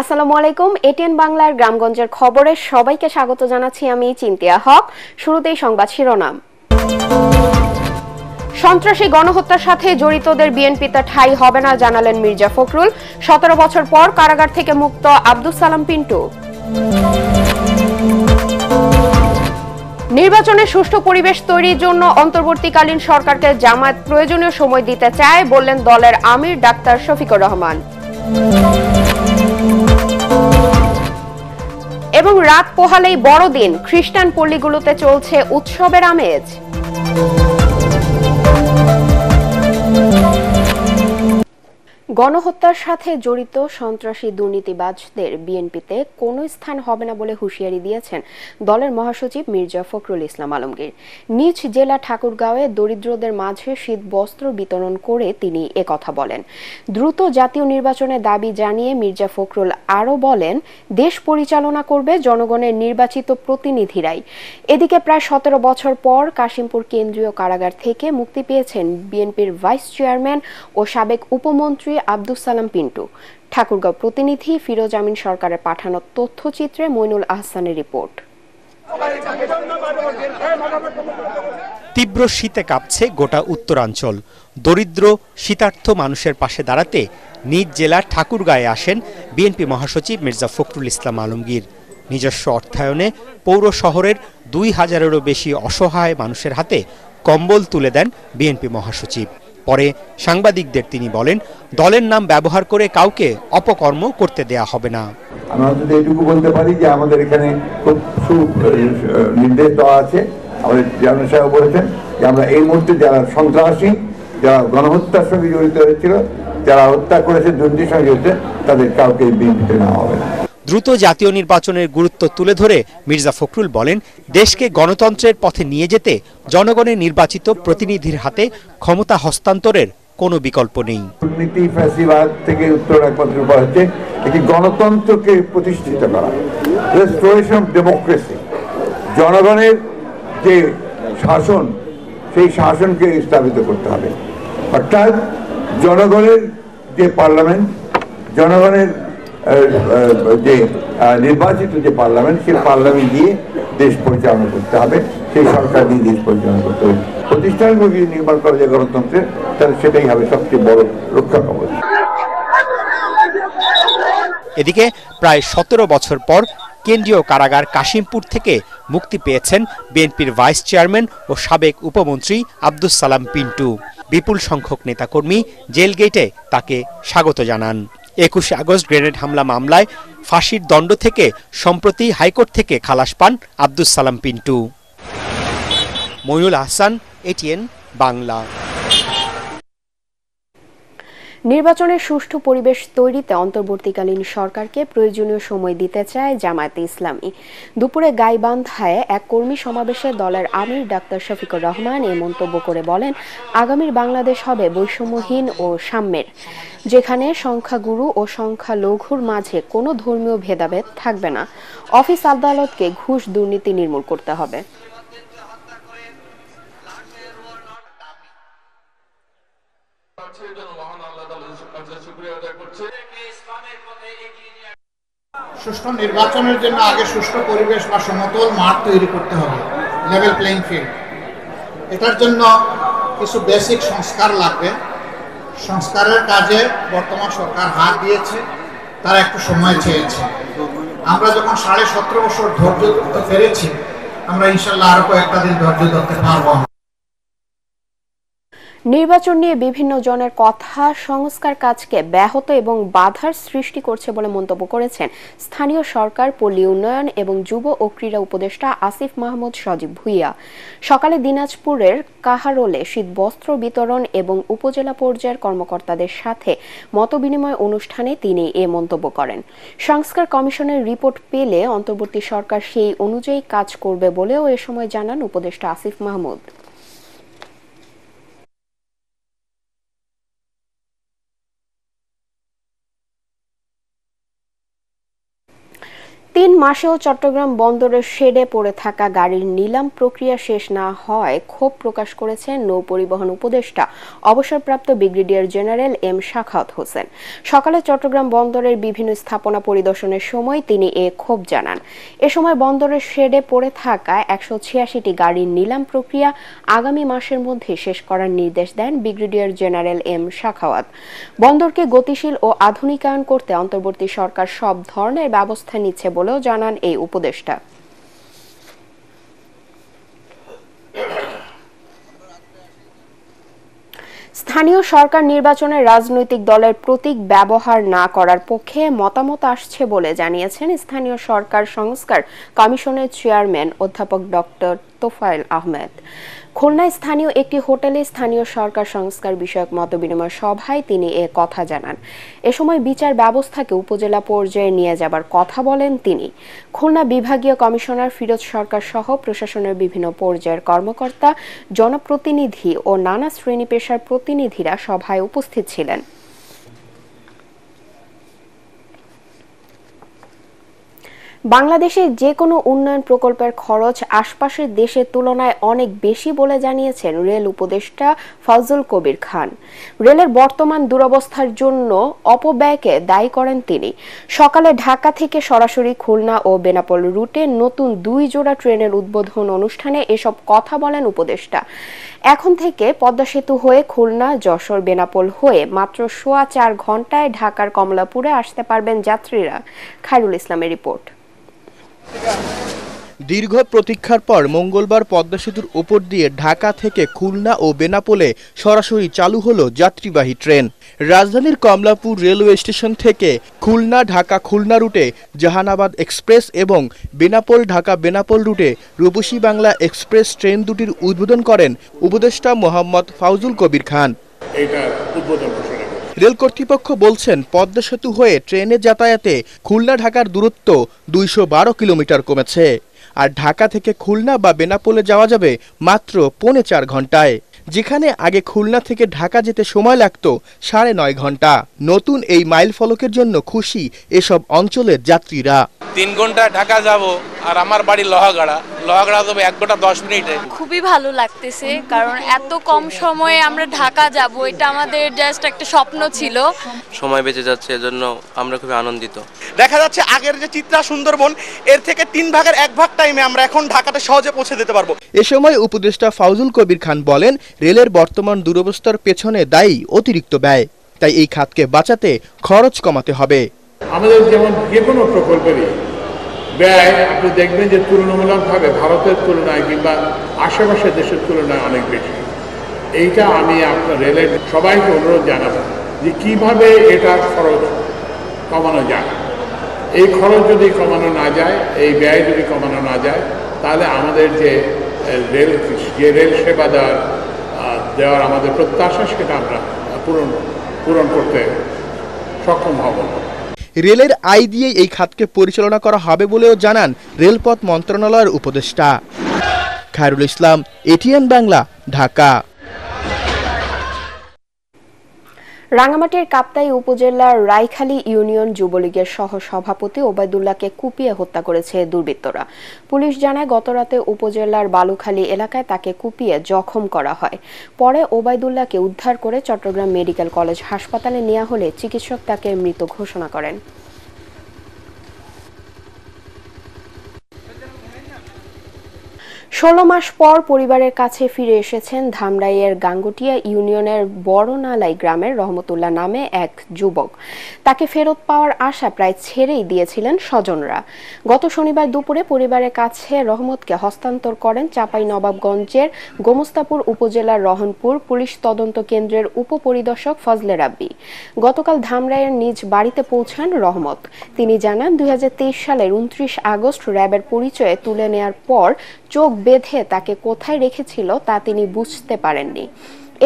আসসালামু আলাইকুম। এটিএন বাংলার গ্রামগঞ্জের খবরে সবাইকে স্বাগত জানাচ্ছি আমি চিন্তিয়া হক। শুরুতেই সংবাদ শিরোনাম। সন্ত্রাসী গণহত্যার সাথে জড়িতদের বিএনপিতে ঠাঁই হবে না জানালেন মির্জা ফখরুল। 17 বছর পর কারাগার থেকে মুক্ত আব্দুস সালাম পিন্টু। নির্বাচনে সুষ্ঠু পরিবেশ তৈরির জন্য অন্তর্বর্তীকালীন সরকারকে জামায়াত প্রয়োজনীয় সময় দিতে চায় বললেন দলের আমির ডাক্তার শফিকুর রহমান। এবং রাত পোহালেই বড়দিন, খ্রিস্টান পল্লীগুলোতে চলছে উৎসবের আমেজ। গণহত্যার সাথে জড়িত সন্ত্রাসী দুর্নীতিবাজদের বিএনপিতে কোনো স্থান হবে না বলে হুঁশিয়ারি দিয়েছেন দলের মহাসচিব মির্জা ফখরুল ইসলাম আলমগীর। নিজ জেলা ঠাকুরগাঁওয়ে দরিদ্রদের মাঝে শীত বস্ত্র বিতরণ করে তিনি একথা বলেন। দ্রুত জাতীয় নির্বাচনের দাবি জানিয়ে মির্জা ফখরুল আরও বলেন, দেশ পরিচালনা করবে জনগণের নির্বাচিত প্রতিনিধিরাই। এদিকে প্রায় 17 বছর পর কাশিমপুর কেন্দ্রীয় কারাগার থেকে মুক্তি পেয়েছেন বিএনপির ভাইস চেয়ারম্যান ও সাবেক উপমন্ত্রী আব্দুস সালাম পিন্টু। ঠাকুরগাঁও প্রতিনিধি ফিরোজ আমিন সরকারের পাঠানো তথ্যচিত্রে মইনুল আহসানের রিপোর্ট। তীব্র শীতে কাঁপছে গোটা উত্তরাঞ্চল। দরিদ্র শীতার্থ মানুষের পাশে দাঁড়াতে নিজ জেলার ঠাকুরগাঁয়ে আসেন বিএনপি মহাসচিব মির্জা ফখরুল ইসলাম আলমগীর। নিজস্ব অর্থায়নে পৌর শহরের 2000-এরও বেশি অসহায় মানুষের হাতে কম্বল তুলে দেন বিএনপি মহাসচিব। পরে সাংবাদিকদের তিনি বলেন, দলের নাম ব্যবহার করে কাউকে অপকর্ম করতে দেয়া হবে না। আমরা যদি এটুকু বলতে পারি যে আমাদের এখানে খুব নির্দেশ দেওয়া আছে, আমাদের চেয়ারম্যান সাহেব বলেছেন যে আমরা এই মুহূর্তে যারা সন্ত্রাসী, যারা গণহত্যার সঙ্গে জড়িত হয়েছিল, যারা হত্যা করেছে, দুর্নীতির সঙ্গে জড়িত, তাদের কাউকে বিএনপিতে নেওয়া হবে না। দ্রুত জাতীয় নির্বাচনের গুরুত্ব তুলে ধরে মির্জা ফখরুল বলেন, দেশকে গণতন্ত্রের পথে নিয়ে যেতে জনগণের নির্বাচিত প্রতিনিধির হাতে ক্ষমতা হস্তান্তরের কোনো বিকল্প নেই। দুর্নীতি ফ্যাসিবাদ থেকে উত্তর একমাত্র উপায় হচ্ছে একটি গণতন্ত্রকে প্রতিষ্ঠিত করা, রেস্টোরেশন অফ ডেমোক্রেসি। জনগণের যে শাসন, সেই শাসনকে স্থাপিত করতে হবে। অর্থাৎ জনগণের যে পার্লামেন্ট, জনগণের যে নির্বাচিত যে পার্লামেন্ট, সেই পার্লামেন্ট দিয়ে দেশ পরিচালনা করতে হবে, সেই সরকার দিয়ে দেশ পরিচালনা করতে হবে। প্রতিষ্ঠানগুলো যদি নির্মাণ করা যায় গণতন্ত্রের, তাহলে সেটাই হবে সবচেয়ে বড় রক্ষা কবচ। এদিকে প্রায় 17 বছর পর কেন্দ্রীয় কারাগার কাশিমপুর থেকে মুক্তি পেয়েছেন বিএনপির ভাইস চেয়ারম্যান ও সাবেক উপমন্ত্রী আব্দুস সালাম পিন্টু। বিপুল সংখ্যক নেতাকর্মী জেল গেটে তাকে স্বাগত জানান। 21 আগস্ট গ্রেনেড হামলা মামলায় ফাঁসির দণ্ড থেকে সম্প্রতি হাইকোর্ট থেকে খালাস পান আব্দুস সালাম পিন্টু। মইনুল আহসান, এটিএন বাংলা। নির্বাচনের সুষ্ঠু পরিবেশ তৈরিতে অন্তর্বর্তীকালীন সরকারকে প্রয়োজনীয় সময় দিতে চায় জামায়াতে ইসলামী। দুপুরে গাইবান্ধায় এক কর্মী সমাবেশে দলের আমির ডাক্তার শফিকুর রহমান এ মন্তব্য করে বলেন, আগামীর বাংলাদেশ হবে বৈষম্যহীন ও সাম্যের, যেখানে সংখ্যাগুরু ও সংখ্যালঘুর মাঝে কোনো ধর্মীয় ভেদাভেদ থাকবে না। অফিস আদালতকে ঘুষ দুর্নীতি নির্মূল করতে হবে। সুষ্ঠু নির্বাচনের জন্য আগে সুষ্ঠু পরিবেশ বা সমতল মাঠ তৈরি করতে হবে, লেভেল প্লেইং ফিল্ড। এটার জন্য কিছু বেসিক সংস্কার লাগবে। সংস্কারের কাজে বর্তমান সরকার হাত দিয়েছে, তারা একটু সময় চেয়েছে। আমরা যখন 17.5 বছর ধৈর্য ধরতে পেরেছি, আমরা ইনশাল্লাহ আরো কয়েকটা দিন ধৈর্য ধরতে পারবো। নির্বাচন নিয়ে বিভিন্ন জনের কথা সংস্কার কাজকে ব্যাহত এবং বাধার সৃষ্টি করছে বলে মন্তব্য করেছেন স্থানীয় সরকার, পল্লী উন্নয়ন এবং যুব ও ক্রীড়া উপদেষ্টা আসিফ মাহমুদ সজীব ভুঁইয়া। সকালে দিনাজপুরের কাহারোলে শীতবস্ত্র বিতরণ এবং উপজেলা পর্যায়ের কর্মকর্তাদের সাথে মতবিনিময় অনুষ্ঠানে তিনি এ মন্তব্য করেন। সংস্কার কমিশনের রিপোর্ট পেলে অন্তর্বর্তী সরকার সেই অনুযায়ী কাজ করবে বলেও এ সময় জানান উপদেষ্টা আসিফ মাহমুদ। 3 মাসেও চট্টগ্রাম বন্দরের শেডে পড়ে থাকা গাড়ির নিলাম প্রক্রিয়া শেষ না হওয়ায় ক্ষোভ প্রকাশ করেছেন নৌ পরিবহন উপদেষ্টা অবসরপ্রাপ্ত brigadier general M Sakhawat Hossain. সকালে চট্টগ্রাম বন্দরের বিভিন্ন স্থাপনা পরিদর্শনের সময় তিনি এ ক্ষোভ জানান। এ সময় বন্দরের শেডে পড়ে থাকা 186টি গাড়ির নিলাম প্রক্রিয়া আগামী মাসের মধ্যে শেষ করার নির্দেশ দেন ব্রিগেডিয়ার জেনারেল এম শাখাওয়াত। বন্দরকে গতিশীল ও আধুনিকায়ন করতে অন্তর্বর্তী সরকার সব ধরনের ব্যবস্থা নিচ্ছে বলেও জানান এই উপদেষ্টা। স্থানীয় সরকার নির্বাচনে রাজনৈতিক দলের প্রতীক ব্যবহার না করার পক্ষে মতামত আসছে বলে জানিয়েছেন স্থানীয় সরকার সংস্কার কমিশনের চেয়ারম্যান অধ্যাপক ডক্টর তোফায়েল আহমেদ। খুলনায় স্থানীয় একটি হোটেলে স্থানীয় সরকার সংস্কার বিষয়ক মতবিনিময় সভায় তিনি এ কথা জানান। এ সময় বিচার ব্যবস্থাকে উপজেলা পর্যায়ে নিয়ে যাবার কথা বলেন তিনি। খুলনা বিভাগীয় কমিশনার ফিরোজ সরকার সহ প্রশাসনের বিভিন্ন পর্যায়ের কর্মকর্তা, জনপ্রতিনিধি ও নানা শ্রেণী পেশার প্রতিনিধিরা সভায় উপস্থিত ছিলেন। বাংলাদেশে যে কোনো উন্নয়ন প্রকল্পের খরচ আশপাশের দেশের তুলনায় অনেক বেশি বলে জানিয়েছেন রেল উপদেষ্টা ফাউজুল কবির খান। রেলের বর্তমান দুরবস্থার জন্য অপব্যয়কে দায়ী করেন তিনি। সকালে ঢাকা থেকে সরাসরি খুলনা ও বেনাপোল রুটে নতুন 2 জোড়া ট্রেনের উদ্বোধন অনুষ্ঠানে এসব কথা বলেন উপদেষ্টা। এখন থেকে পদ্মা সেতু হয়ে খুলনা, যশোর, বেনাপোল হয়ে মাত্র 4.25 ঘন্টায় ঢাকার কমলাপুরে আসতে পারবেন যাত্রীরা। খায়রুল ইসলামের রিপোর্ট। দীর্ঘ প্রতীক্ষার পর মঙ্গলবার পদ্মা সেতুর উপর দিয়ে ঢাকা থেকে খুলনা ও বেনাপোলে সরাসরি চালু হলো যাত্রীবাহী ট্রেন। রাজধানীর কমলাপুর রেলওয়ে স্টেশন থেকে খুলনা ঢাকা খুলনা রুটে জাহানাবাদ এক্সপ্রেস এবং বেনাপোল ঢাকা বেনাপোল রুটে রূপসী বাংলা এক্সপ্রেস ট্রেন দুটির উদ্বোধন করেন উপদেষ্টা মোহাম্মদ ফাউজুল কবির খান। রেল কর্তৃপক্ষ বলছেন, পদ্মা সেতু হয়ে ট্রেনে যাতায়াতে খুলনা ঢাকার দূরত্ব 212 কিলোমিটার কমেছে, আর ঢাকা থেকে খুলনা বা বেনাপোলে যাওয়া যাবে মাত্র 4.25 ঘন্টায়, যেখানে আগে খুলনা থেকে ঢাকা যেতে সময় লাগতো 9.5 ঘন্টা। নতুন এই মাইল ফলকের জন্য খুশি এসব অঞ্চলের যাত্রীরা। 3 ঘন্টা ঢাকা যাব আর আমার বাড়ি লোহাগাড়া যাবে 1 ঘন্টা 10 মিনিটে। খুবই ভালো লাগতেছে, কারণ এত কম সময়ে আমরা ঢাকা যাব, এটা আমাদের জাস্ট একটা স্বপ্ন ছিল। সময় বেঁচে যাচ্ছে, এজন্য আমরা খুবই আনন্দিত। দেখা যাচ্ছে আগের যে চিত্রা সুন্দরবন, এর থেকে 3 ভাগের 1 ভাগ টাইমে আমরা এখন ঢাকাতে সহজে পৌঁছে দিতে পারবো। এ সময় উপদেষ্টা ফাউজুল কবির খান বলেন, রেলের বর্তমান দুরবস্থার পেছনে দায়ী অতিরিক্ত ব্যয়, তাই এই খাতকে বাঁচাতে খরচ কমাতে হবে। আমাদের যেমন যে কোনো প্রকল্পেরই ব্যয় আপনি দেখবেন যে তুলনামূলকভাবে ভারতের তুলনায় কিংবা আশেপাশের দেশের তুলনায় অনেক বেশি। এইটা আমি আপনার রেলের সবাইকে অনুরোধ জানাবো যে কীভাবে এটা খরচ কমানো যায়। এই খরচ যদি কমানো না যায়, এই ব্যয় যদি কমানো না যায়, তাহলে আমাদের যে রেল সেবা দেওয়ার আমাদের প্রত্যাশা, সেটা আমরা পূরণ করতে সক্ষম হব। রেলের আয় দিয়ে এই খাতকে পরিচালনা করা হবে বলেও জানান রেলপথ মন্ত্রণালয়ের উপদেষ্টা। খায়রুল ইসলাম, এটিএন বাংলা, ঢাকা। রাঙ্গামাটির কাপ্তাই উপজেলার রাইখালী ইউনিয়ন যুবলীগের সহ সভাপতি ওবায়দুল্লাহকে কুপিয়ে হত্যা করেছে দুর্বৃত্তরা। পুলিশ জানায়, গতরাতে উপজেলার বালুখালী এলাকায় তাকে কুপিয়ে জখম করা হয়। পরে ওবায়দুল্লাহকে উদ্ধার করে চট্টগ্রাম মেডিকেল কলেজ হাসপাতালে নেওয়া হলে চিকিৎসক তাকে মৃত ঘোষণা করেন। ষোলো মাস পর পরিবারের কাছে ফিরে এসেছেন ধামরাইয়ের গাঙ্গুটিয়া ইউনিয়নের বড়নালাই গ্রামের রহমতুল্লাহ নামে এক যুবক। তাকে ফেরত পাওয়ার আশা প্রায় ছেড়েই দিয়েছিলেন স্বজনরা। গত শনিবার দুপুরে পরিবারের কাছে রহমতকে হস্তান্তর করেন চাঁপাইনবাবগঞ্জের গোমস্তাপুর উপজেলার রহনপুর পুলিশ তদন্ত কেন্দ্রের উপপরিদর্শক ফজলে রাব্বি। গতকাল ধামরাইয়ের নিজ বাড়িতে পৌঁছান রহমত। তিনি জানান, 2023 সালের 29 আগস্ট র্যাবের পরিচয়ে তুলে নেয়ার পর চোখ বেঁধে তাকে কোথায় রেখেছিল তা তিনি বুঝতে পারেননি।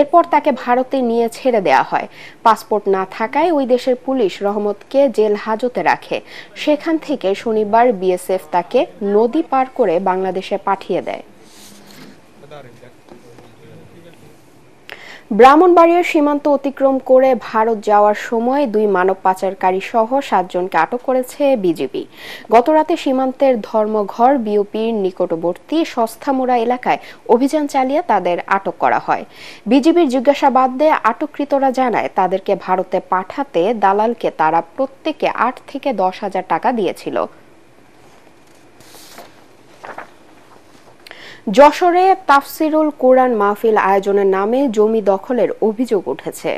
এরপর তাকে ভারতে নিয়ে ছেড়ে দেয়া হয়। পাসপোর্ট না থাকায় ওই দেশের পুলিশ রহমতকে জেল হাজতে রাখে। সেখান থেকে শনিবার বিএসএফ তাকে নদী পার করে বাংলাদেশে পাঠিয়ে দেয়। ব্রাহ্মণবাড়িয়ার সীমান্ত অতিক্রম করে ভারত যাওয়ার সময় 2 মানব পাচারকারী সহ 7 জনকে আটক করেছে বিজিবি। গতরাতে সীমান্তের ধর্মঘর বিওপির নিকটবর্তী সস্থামুড়া এলাকায় অভিযান চালিয়ে তাদের আটক করা হয়। বিজিবির জিজ্ঞাসাবাদে আটককৃতরা জানায় তাদেরকে ভারতে পাঠাতে দালালকে তারা প্রত্যেকে 8 থেকে 10 হাজার টাকা দিয়েছিল। যশোরে তাফসিরুল কুরআন মাহফিল আয়োজনের নামে জমি দখলের অভিযোগ উঠেছে,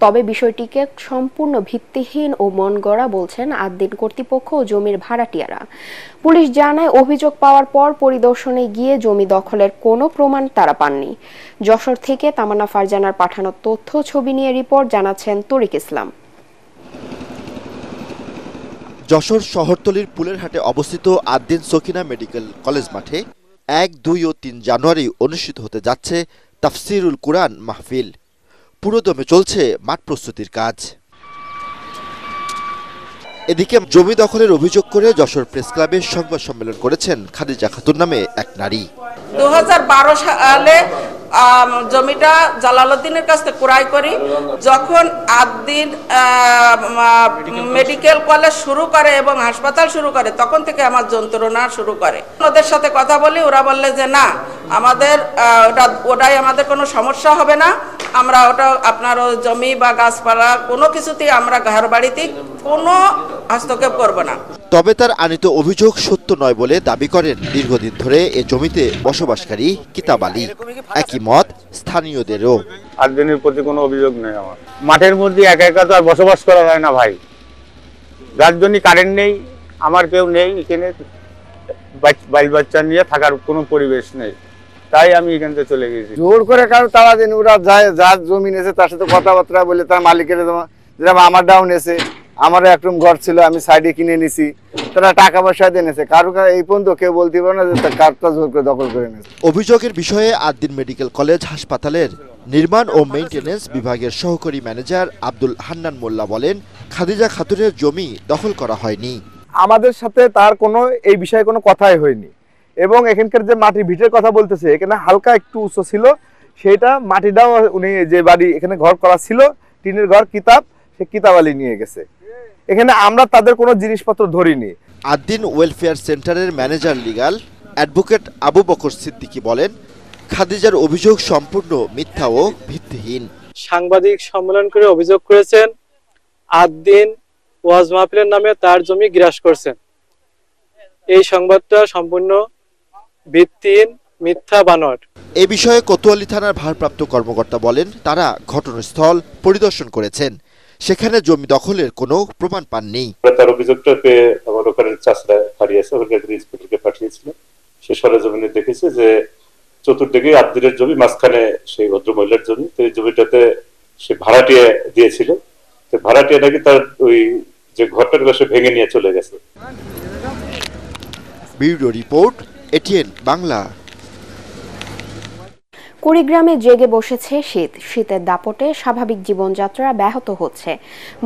তবে বিষয়টিকে সম্পূর্ণ ভিত্তিহীন ও মনগড়া বলছেন আদ্দিন কর্তৃপক্ষ ও জমির ভাড়াটিয়ারা। পুলিশ জানায় অভিযোগ পাওয়ার পর পরিদর্শনে গিয়ে জমি দখলের কোনো প্রমাণ তারা পাননি। যশোর থেকে তামান্না ফারজানার পাঠানো তথ্য ছবি নিয়ে রিপোর্ট জানাচ্ছেন তরিক ইসলাম। যশোর শহরতলির পুলেরহাটে অবস্থিত আদ্দিন সকিনা মেডিকেল কলেজ মাঠে 1, 2 ও 3 জানুয়ারি অনুষ্ঠিত হতে যাচ্ছে তাফসিরুল কুরআন মাহফিল। পুরোদমে চলছে মাঠ প্রস্তুতির কাজ। এদিকে জমি দখলের অভিযোগ করে যশোর প্রেস ক্লাবে সংবাদ সম্মেলন করেছেন খাদিজা খাতুন নামে এক নারী। 2012 সালে জমিটা জালালউদ্দিনের কাছ থেকে ক্রয় করি। যখন আদ্দিন মেডিকেল কলেজ শুরু করে এবং হাসপাতাল শুরু করে তখন থেকে আমার যন্ত্রণা শুরু করে। ওদের সাথে কথা বলি, ওরা বললে যে না, আমাদের ওটাই আমাদের কোনো সমস্যা হবে না, আমরা ওটা আপনার জমি বা গাছপালা কোনো কিছুতেই আমরা ঘর বাড়িতে কোনো হস্তক্ষেপ করব না। তবে তার আনিত অভিযোগ সত্য নয় বলে দাবি করেন দীর্ঘদিন ধরে এ জমিতে বসবাসকারী কিতাব আলী। একই মত স্থানীয়দেরও। আদ্দিনের প্রতি কোনো অভিযোগ নেই আমার। মাঠের মধ্যে একা একা তো আর বসবাস করা যায় না ভাই, যার জন্য কারেন্ট নেই, আমার কেউ নেই এখানে, বাইল বাচ্চা নিয়ে থাকার কোনো পরিবেশ নেই, তাই আমি এখান থেকে চলে গেছি। জোর করে কারো তারা দিন ওরা যায়, যার জমি নিয়েছে তার সাথে কথাবার্তা বলে তার মালিকের, যেরকম আমার ডাউন এসে আমারও এক রুম ঘর ছিল, আমি সাইডে কিনে নিছি, তারা টাকা পয়সা দিয়ে নিয়েছে। কারো এই পর্যন্ত কেউ বলতে পারে না যে কারটা জোর করে দখল করে নিয়েছে। অভিযোগের বিষয়ে আদ্দিন মেডিকেল কলেজ হাসপাতালের নির্মাণ ও মেইনটেনেন্স বিভাগের সহকারী ম্যানেজার আব্দুল হান্নান মোল্লা বলেন, খাদিজা খাতুনের জমি দখল করা হয়নি। আমাদের সাথে তার কোনো এই বিষয়ে কোনো কথাই হয়নি, এবং এখানকার যে মাটি ভিটের কথা বলতেছে, এখানে হালকা একটু উঁচু ছিল, সেটা মাটিটাও উনি যে বাড়ি এখানে ঘর করা ছিল টিনের ঘর, কিতাব, সে কিতাব আলী নিয়ে গেছে। এখানে আমরা তাদের কোনো জিনিসপত্র ধরিনি। আদ্দিন ওয়েলফেয়ার সেন্টারের manager legal advocate Abu Bakar Siddiqui বলেন, খাদিজার অভিযোগ সম্পূর্ণ মিথ্যা ও ভিত্তিহীন। সাংবাদিক সম্মেলন করে অভিযোগ করেছেন আদ্দিন ওয়াজ মাহফিলের নামে তার জমি গ্রাস করছেন। এই সংবাদটা সম্পূর্ণ ভিত্তিহীন, মিথ্যা, বানোয়াট। এ বিষয়ে কোতোয়ালি থানার ভারপ্রাপ্ত কর্মকর্তা বলেন, তারা ঘটনাস্থল পরিদর্শন করেছেন, সেখানে জমি দখলের কোনো প্রমাণ পাননি। তার অভিযোগটা পেয়ে আমার ওখানে চাষরা হারিয়েছে, ওখানে ইন্সপেক্টরকে পাঠিয়েছিল। সে সরেজমিনে দেখেছে যে চতুর্দিকে আদ্দিনের জমি, মাঝখানে সেই ভদ্রমহিলার জমি। তো এই জমিটাতে সে ভাড়াটিয়া দিয়েছিল, তো ভাড়াটিয়া নাকি তার ওই যে ঘরটা সে ভেঙে নিয়ে চলে গেছে। Bureau report, ATN Bangla. কুড়িগ্রামে জেগে বসেছে শীত। শীতের দাপটে স্বাভাবিক জীবনযাত্রা ব্যাহত হচ্ছে।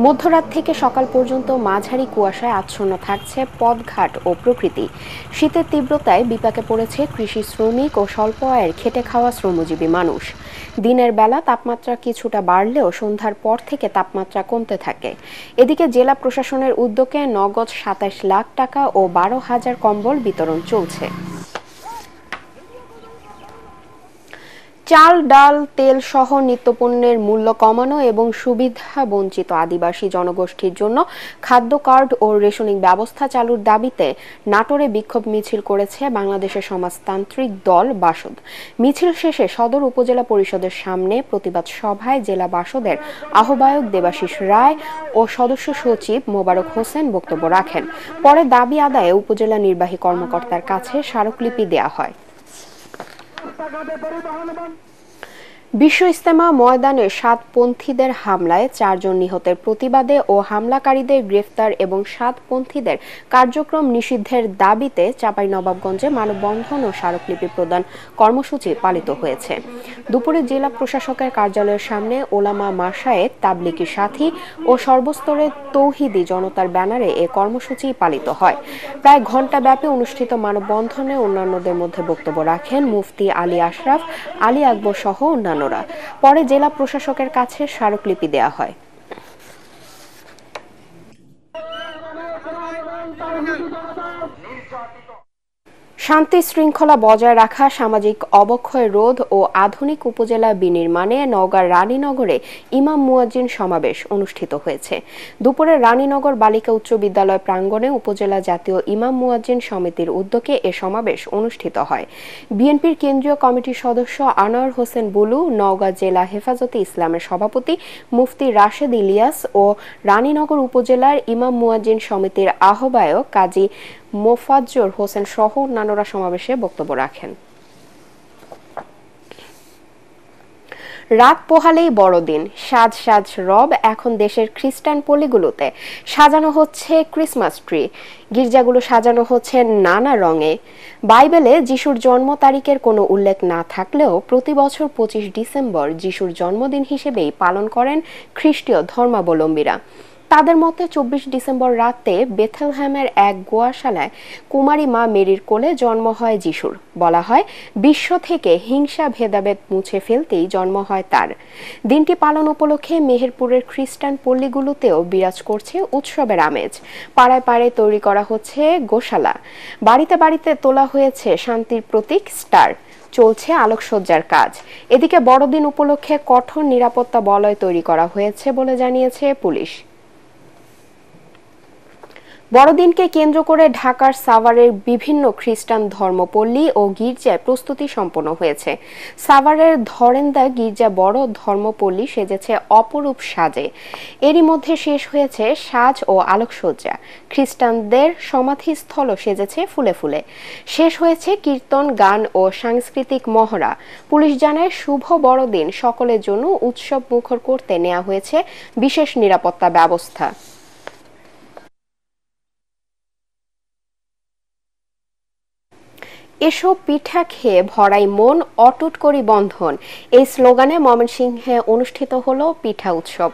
মধ্যরাত থেকে সকাল পর্যন্ত মাঝারি কুয়াশায় আচ্ছন্ন থাকছে পথঘাট ও প্রকৃতি। শীতের তীব্রতায় বিপাকে পড়েছে কৃষি শ্রমিক ও স্বল্প আয়ের খেটে খাওয়া শ্রমজীবী মানুষ। দিনের বেলা তাপমাত্রা কিছুটা বাড়লেও সন্ধ্যার পর থেকে তাপমাত্রা কমতে থাকে। এদিকে জেলা প্রশাসনের উদ্যোগে নগদ 27 লাখ টাকা ও 12,000 কম্বল বিতরণ চলছে। চাল, ডাল, তেল সহ নিত্যপণ্যের মূল্য কমানো এবং সুবিধা বঞ্চিত আদিবাসী জনগোষ্ঠীর জন্য খাদ্য কার্ড ও রেশনিং ব্যবস্থা চালুর দাবিতে নাটোরে বিক্ষোভ মিছিল করেছে বাংলাদেশের সমাজতান্ত্রিক দল বাসদ। মিছিল শেষে সদর উপজেলা পরিষদের সামনে প্রতিবাদ সভায় জেলা বাসদের আহ্বায়ক দেবাশিস রায় ও সদস্য সচিব মোবারক হোসেন বক্তব্য রাখেন। পরে দাবি আদায়ে উপজেলা নির্বাহী কর্মকর্তার কাছে স্মারকলিপি দেয়া হয়। বিশ্ব ইজতেমা ময়দানে 7 পন্থীদের হামলায় 4 জন নিহতের প্রতিবাদে ও হামলাকারীদের গ্রেফতার এবং 7 পন্থীদের কার্যক্রম নিষিদ্ধের দাবিতে চাঁপাইনবাবগঞ্জে মানববন্ধন ও স্মারকলিপি প্রদান কর্মসূচি পালিত হয়েছে। দুপুরে জেলা প্রশাসকের কার্যালয়ের সামনে ওলামা মাশায়েখ, তাবলিগি সাথী ও সর্বস্তরের তৌহিদি জনতার ব্যানারে এ কর্মসূচি পালিত হয়। প্রায় ঘণ্টাব্যাপী অনুষ্ঠিত মানববন্ধনে অন্যান্যদের মধ্যে বক্তব্য রাখেন মুফতি আলী আশরাফ, আলী আকবর সহ অন্যান্য। নানোরা। পরে জেলা প্রশাসকের কাছে স্মারকলিপি দেয়া হয়। শান্তি শৃঙ্খলা বজায় রাখা, সামাজিক অবক্ষয় রোধ ও আধুনিক উপজেলা বিনির্মাণে নওগাঁর রানীনগরে ইমাম মুয়াজ্জিন সমাবেশ অনুষ্ঠিত হয়েছে। দুপুরে রানীনগর বালিকা উচ্চ বিদ্যালয় প্রাঙ্গণে উপজেলা জাতীয় ইমাম মুয়াজ্জিন সমিতির উদ্যোগে এ সমাবেশ অনুষ্ঠিত হয়। বিএনপির কেন্দ্রীয় কমিটির সদস্য আনোয়ার হোসেন বুলু, নওগাঁ জেলা হেফাজতে ইসলামের সভাপতি মুফতি রাশেদ ইলিয়াস ও রানীনগর উপজেলার ইমাম মুয়াজ্জিন সমিতির আহ্বায়ক কাজী মোফাজ্জর হোসেন সহ অন্যান্যরা সমাবেশে বক্তব্য রাখেন। রাত পোহালেই বড়দিন, সাজ সাজ রব এখন দেশের খ্রিস্টান পল্লীগুলোতে। সাজানো হচ্ছে ক্রিসমাস ট্রি, গির্জাগুলো সাজানো হচ্ছে নানা রঙে। বাইবেলে যিশুর জন্ম তারিখের কোনো উল্লেখ না থাকলেও প্রতি বছর 25 ডিসেম্বর যিশুর জন্মদিন হিসেবেই পালন করেন খ্রিস্টীয় ধর্মাবলম্বীরা। তাদের মতে 24 ডিসেম্বর রাতে বেথেলহ্যামের এক গোয়াশালায় কুমারী মা মেরির কোলে জন্ম হয় যিশুর। বলা হয় বিশ্ব থেকে হিংসা ভেদাভেদ মুছে ফেলতেই জন্ম হয় তার। দিনটি পালন উপলক্ষে মেহেরপুরের খ্রিস্টান পল্লীগুলোতেও বিরাজ করছে উৎসবের আমেজ। পাড়ায় পাড়ায় তৈরি করা হচ্ছে গোশালা, বাড়িতে বাড়িতে তোলা হয়েছে শান্তির প্রতীক স্টার, চলছে আলোকসজ্জার কাজ। এদিকে বড়দিন উপলক্ষে কঠোর নিরাপত্তা বলয় তৈরি করা হয়েছে বলে জানিয়েছে পুলিশ। বড়দিনকে কেন্দ্র করে ঢাকার সাভারের বিভিন্ন খ্রিস্টান ধর্মপল্লী ও গির্জায় প্রস্তুতি সম্পন্ন হয়েছে। সাভারের ধরেন্দা গির্জা বড় ধর্মপল্লী সেজেছে অপরূপ সাজে। এরই মধ্যে শেষ হয়েছে সাজ ও আলোকসজ্জা। খ্রিস্টানদের সমাধিস্থলও সেজেছে ফুলে ফুলে। শেষ হয়েছে কীর্তন, গান ও সাংস্কৃতিক মহড়া। পুলিশ জানায় শুভ বড়দিন সকলের জন্য উৎসব মুখর করতে নেওয়া হয়েছে বিশেষ নিরাপত্তা ব্যবস্থা। এসো পিঠা খেয়ে ভরাই মন, অটুট করি বন্ধন, এই স্লোগানে ময়মনসিংহে অনুষ্ঠিত হলো পিঠা উৎসব।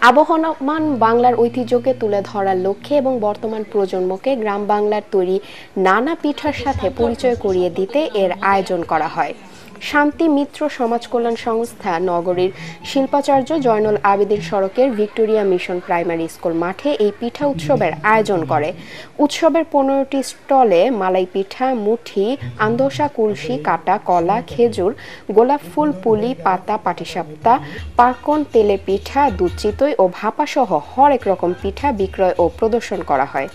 আবহমান বাংলার ঐতিহ্যকে তুলে ধরার লক্ষ্যে এবং বর্তমান প্রজন্মকে গ্রাম বাংলার তৈরি নানা পিঠার সাথে পরিচয় করিয়ে দিতে এর আয়োজন করা হয়। শান্তি মিত্র সমাজ কল্যাণ সংস্থা নগরীর শিল্পাচার্য জয়নুল আবেদিন সড়কের ভিক্টোরিয়া মিশন প্রাইমারি স্কুল মাঠে এই পিঠা উৎসবের আয়োজন করে। উৎসবের 15টি স্টলে মালাই পিঠা, মুঠি, আন্দোসা, কুলসি, কাটা, কলা, খেজুর, গোলাপ ফুল, পুলি, পাতা, পাটিসাপটা, পাকন, তেলে পিঠা, দুধ চিতই ও ভাপা সহ হরেক রকম পিঠা বিক্রয় ও প্রদর্শন করা হয়।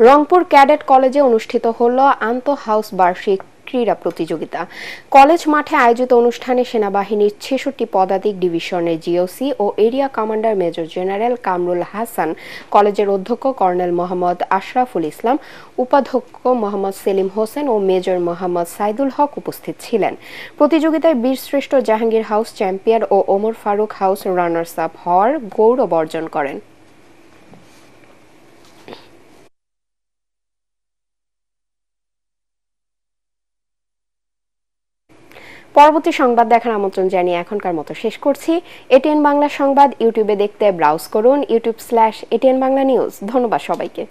রংপুর ক্যাডেট কলেজে অনুষ্ঠিত হলো আন্তঃহাউস বার্ষিক ক্রীড়া প্রতিযোগিতা। কলেজ মাঠে আয়োজিত অনুষ্ঠানে সেনাবাহিনীর 66 পদাতিক ডিভিশনের জিওসি ও area commander major general Kamrul Hasan, কলেজের অধ্যক্ষ কর্নেল মোহাম্মদ আশরাফুল ইসলাম, উপাধ্যক্ষ মোহাম্মদ সেলিম হোসেন ও মেজর মোহাম্মদ সাইদুল হক উপস্থিত ছিলেন। প্রতিযোগিতায় বীরশ্রেষ্ঠ জাহাঙ্গীর হাউস চ্যাম্পিয়ন ও Omar Faruk house runners up হওয়ার গৌরব অর্জন করেন। পরবর্তী সংবাদ দেখার আমন্ত্রণ জানিয়ে এখনকার মতো শেষ করছি। এটিএন বাংলা সংবাদ ইউটিউবে দেখতে ব্রাউজ করুন youtube/ATN Bangla News। ধন্যবাদ সবাইকে।